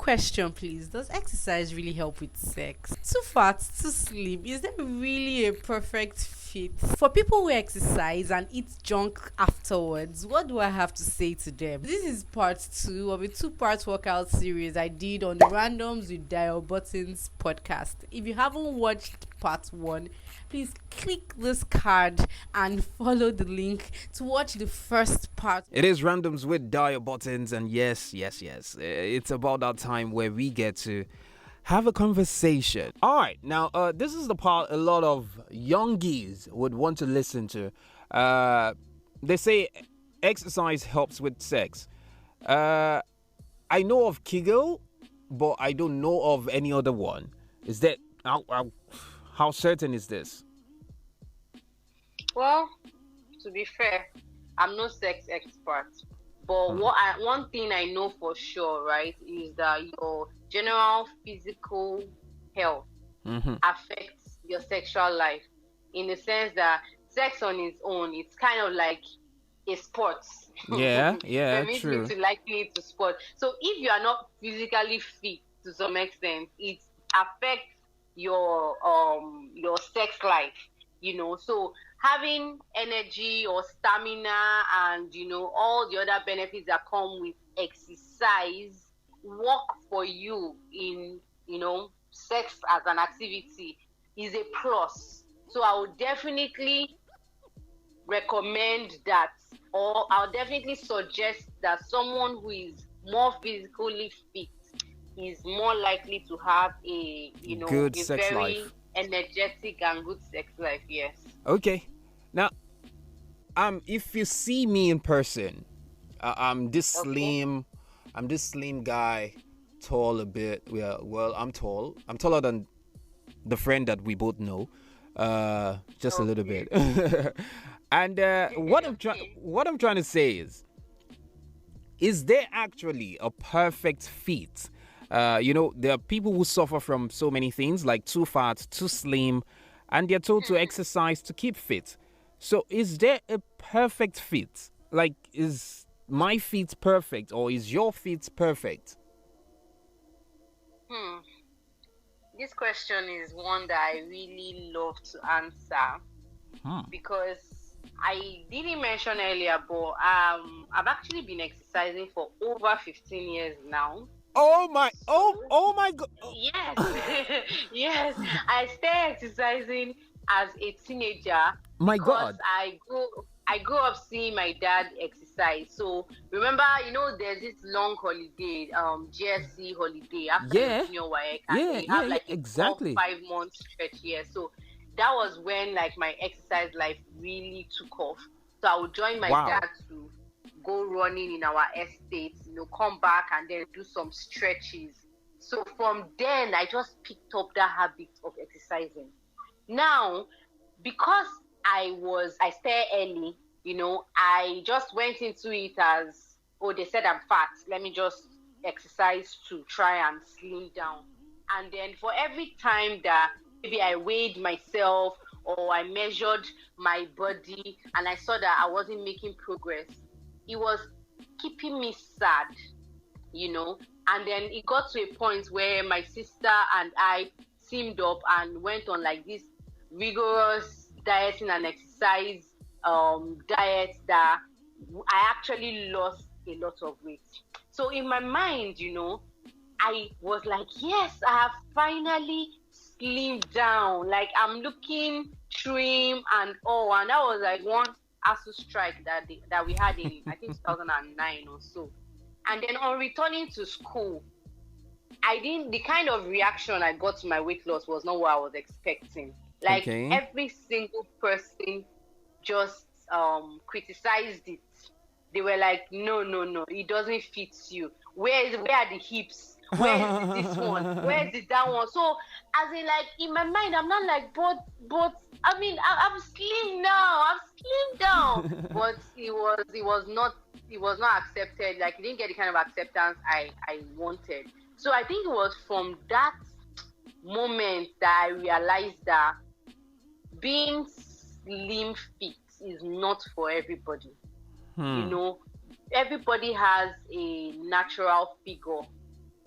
question, please. Does exercise really help with sex? Too fat, too slim. Is there really a perfect fit? For people who exercise and eat junk afterwards, what do I have to say to them? This is part two of a two-part workout series I did on the Randoms with Dayobuttons podcast. If you haven't watched part one, please click this card and follow the link to watch the first part. It is Randoms with Dayobuttons, and yes, it's about that time where we get to have a conversation. All right, now this is the part a lot of youngies would want to listen to. They say exercise helps with sex. I know of Kegel, but I don't know of any other one. Is that how certain is this? Well, to be fair, I'm no sex expert, but one thing I know for sure, right, is that your general physical health affects your sexual life, in the sense that sex on its own, it's kind of like a sport. Yeah, Permit true. me to liken it to sport. So if you are not physically fit to some extent, it affects your sex life, So having energy or stamina and all the other benefits that come with exercise work for you in sex as an activity is a plus. So I would definitely recommend that, or I'll definitely suggest that someone who is more physically fit is more likely to have a Good a sex very life. energetic and good sex life. Yes. Okay. Now, if you see me in person, I'm this slim. I'm this slim guy, tall a bit. Yeah, well, I'm tall. I'm taller than the friend that we both know, just a little bit. And what I'm trying to say is there actually a perfect fit? There are people who suffer from so many things like too fat, too slim, and they're told to exercise to keep fit. So is there a perfect fit? Like, is my fit perfect or is your fit perfect? This question is one that I really love to answer because I didn't mention earlier, but I've actually been exercising for over 15 years now. Oh my God. Yes, yes. I started exercising as a teenager My because God. I grew up seeing my dad exercise. So remember, there's this long holiday, GSC holiday after Yeah. junior WAEC, Yeah, and you have yeah, like a exactly. 4-5 month stretch here. So that was when like my exercise life really took off. So I would join my dad to go running in our estate, come back and then do some stretches. So from then, I just picked up that habit of exercising. Now, because I started early, I just went into it as, they said I'm fat. Let me just exercise to try and slim down. And then for every time that maybe I weighed myself or I measured my body and I saw that I wasn't making progress, it was keeping me sad, and then it got to a point where my sister and I teamed up and went on like this rigorous dieting and exercise diet that I actually lost a lot of weight. So in my mind, I was like, yes, I have finally slimmed down. Like I'm looking trim and all, and that was like one ASU strike that we had in I think 2009 or so. And then on returning to school, the kind of reaction I got to my weight loss was not what I was expecting. Like every single person just criticized it. They were like, no, it doesn't fit you. Where are the hips? Where is this one? Where is that one? So as in like in my mind, I'm not like, but I mean, I'm slim now. I'm slim down. But it was not accepted. Like it didn't get the kind of acceptance I wanted. So I think it was from that moment that I realized that being slim fit is not for everybody. Everybody has a natural figure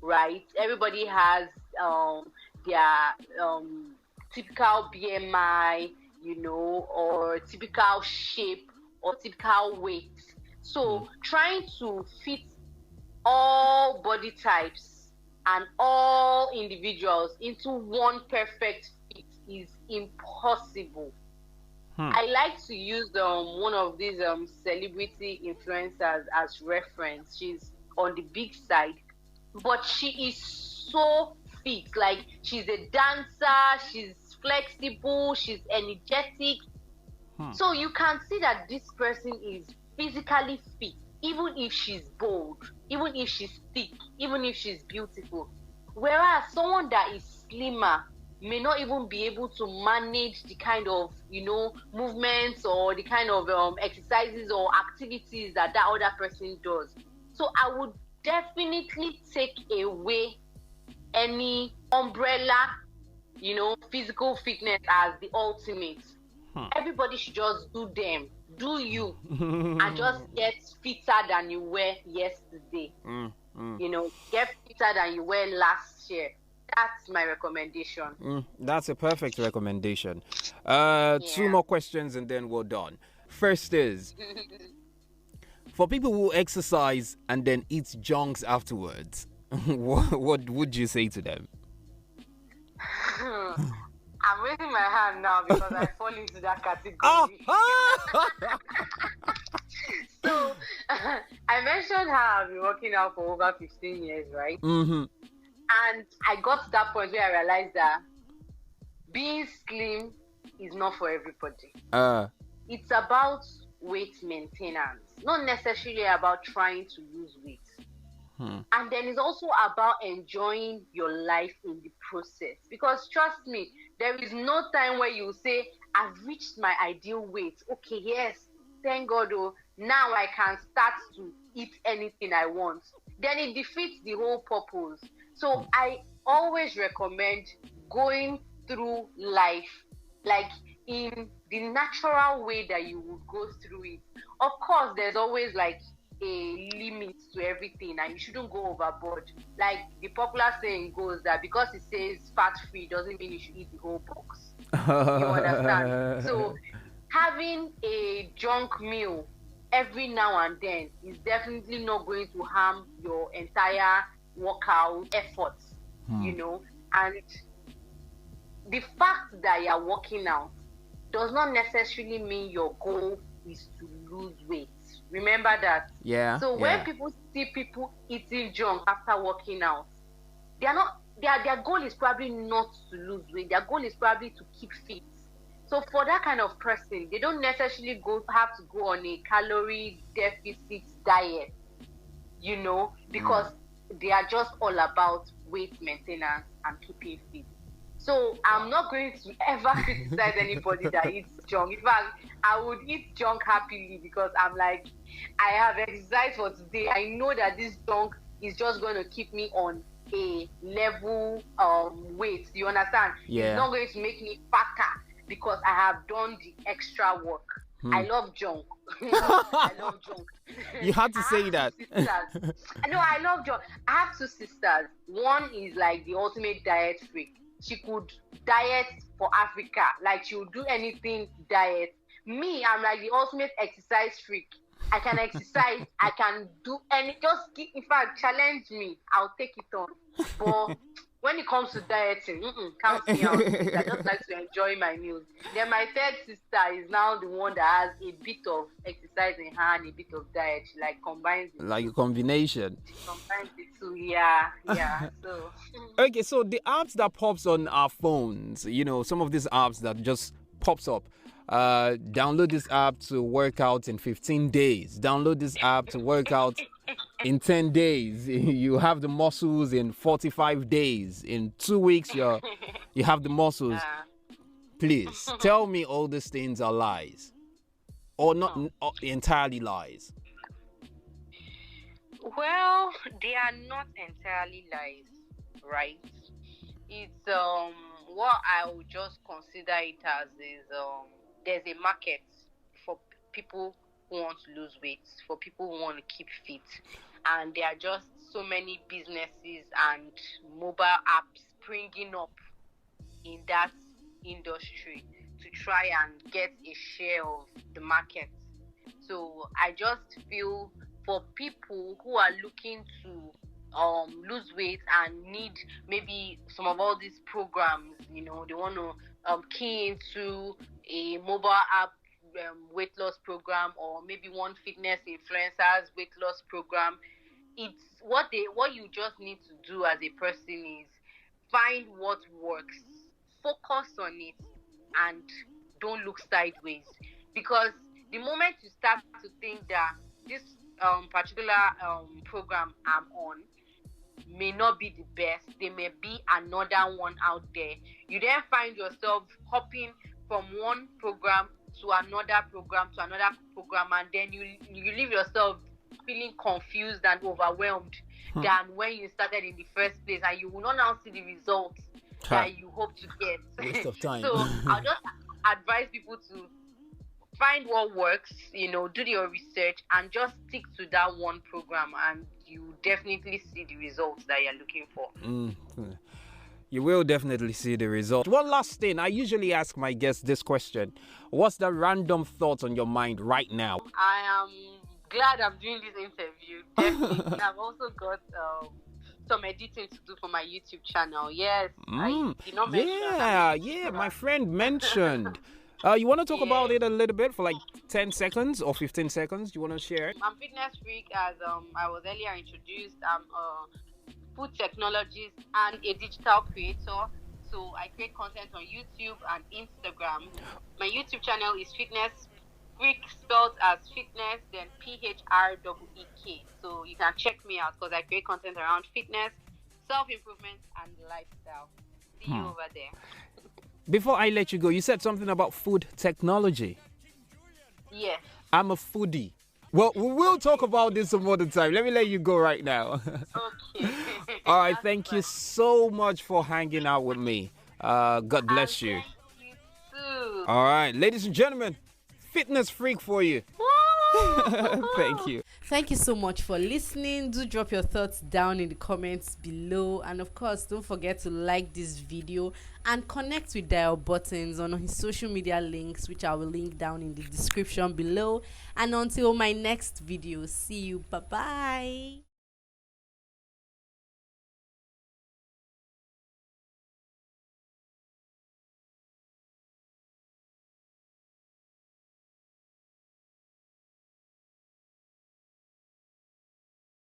right? Everybody has their typical BMI, or typical shape or typical weight. So trying to fit all body types and all individuals into one perfect fit is impossible. I like to use one of these celebrity influencers as reference. She's on the big side, but she is so fit. Like, she's a dancer, she's flexible, she's energetic. So you can see that this person is physically fit, even if she's bold, even if she's thick, even if she's beautiful. Whereas someone that is slimmer may not even be able to manage the kind of, movements or the kind of exercises or activities that other person does. So I would definitely take away any umbrella, physical fitness as the ultimate. Everybody should just do them. Do you. And just get fitter than you were yesterday. Get fitter than you were last year. That's my recommendation. That's a perfect recommendation. 2 more questions and then we're done. First is, for people who exercise and then eat junks afterwards, what would you say to them? I'm raising my hand now because I fall into that category. So, I mentioned how I've been working out for over 15 years, right? And I got to that point where I realized that being slim is not for everybody. It's about weight maintenance, not necessarily about trying to lose weight. And then it's also about enjoying your life in the process. Because trust me, there is no time where you say, I've reached my ideal weight. Okay, yes, thank God, now I can start to eat anything I want. Then it defeats the whole purpose. So I always recommend going through life like in the natural way that you would go through it. Of course, there's always like a limit to everything and you shouldn't go overboard. Like the popular saying goes that because it says fat free doesn't mean you should eat the whole box. You understand? So having a junk meal every now and then is definitely not going to harm your entire workout efforts, and the fact that you're working out does not necessarily mean your goal is to lose weight. Remember that. So when people see people eating junk after working out, they are not. Their goal is probably not to lose weight. Their goal is probably to keep fit. So for that kind of person, they don't necessarily have to go on a calorie deficit diet, because they are just all about weight maintenance and keeping fit. So I'm not going to ever criticize anybody that eats junk. In fact, I would eat junk happily because I'm like, I have exercised for today. I know that this junk is just going to keep me on a level weight. You understand? It's not going to make me fatter because I have done the extra work. I love junk. I love junk. You had to say that. No, I love junk. I have 2 sisters. One is like the ultimate diet freak. She could diet for Africa. Like, she would do anything diet. Me, I'm like the ultimate exercise freak. I can exercise. I can do in fact, challenge me. I'll take it on. But when it comes to dieting, count me out. I just like to enjoy my meals. Then my third sister is now the one that has a bit of exercise in her and a bit of diet. She like combines it. Like a combination. She combines it too. Yeah. So. Okay, so the apps that pops on our phones, some of these apps that just pops up. Download this app to work out in 15 days. Download this app to work out in 10 days. You have the muscles in 45 days. In 2 weeks, you have the muscles. Please, tell me all these things are lies. Or not entirely lies. Well, they are not entirely lies, right? It's what I would just consider it as is there's a market for people who want to lose weight, for people who want to keep fit, and there are just so many businesses and mobile apps springing up in that industry to try and get a share of the market. So I just feel for people who are looking to lose weight and need maybe some of all these programs, they want to key into a mobile app weight loss program, or maybe one fitness influencers weight loss program. It's what you just need to do as a person is find what works, focus on it, and don't look sideways. Because the moment you start to think that this particular program I'm on may not be the best, there may be another one out there, you then find yourself hopping from one program to another program to another program, and then you leave yourself feeling confused and overwhelmed than when you started in the first place, and you will not now see the results that you hope to get. Waste of time. So I'll just advise people to find what works, do your research and just stick to that one program, and you definitely see the results that you're looking for. You will definitely see the result. One last thing, I usually ask my guests this question. What's the random thought on your mind right now? I am glad I'm doing this interview. Definitely. I've also got some editing to do for my YouTube channel. Yes. I did not mention my friend mentioned. You want to talk about it a little bit for like 10 seconds or 15 seconds? You want to share it? I'm fitnessphreek, as I was earlier introduced. I'm a food technologist and a digital creator. So I create content on YouTube and Instagram. My YouTube channel is fitnessphreek, spelled as fitness, then PHREEK. So you can check me out because I create content around fitness, self-improvement, and lifestyle. See you over there. Before I let you go, you said something about food technology. Yes. I'm a foodie. Well, we will talk about this some other time. Let me let you go right now. Okay. All right. Thank you so much for hanging out with me. God bless you. Thank you too. All right. Ladies and gentlemen, fitnessphreek for you. Thank you. Thank you so much for listening. Do drop your thoughts down in the comments below, and of course don't forget to like this video and connect with Dayobuttons on his social media links, which I will link down in the description below. And until my next video, see you. Bye bye.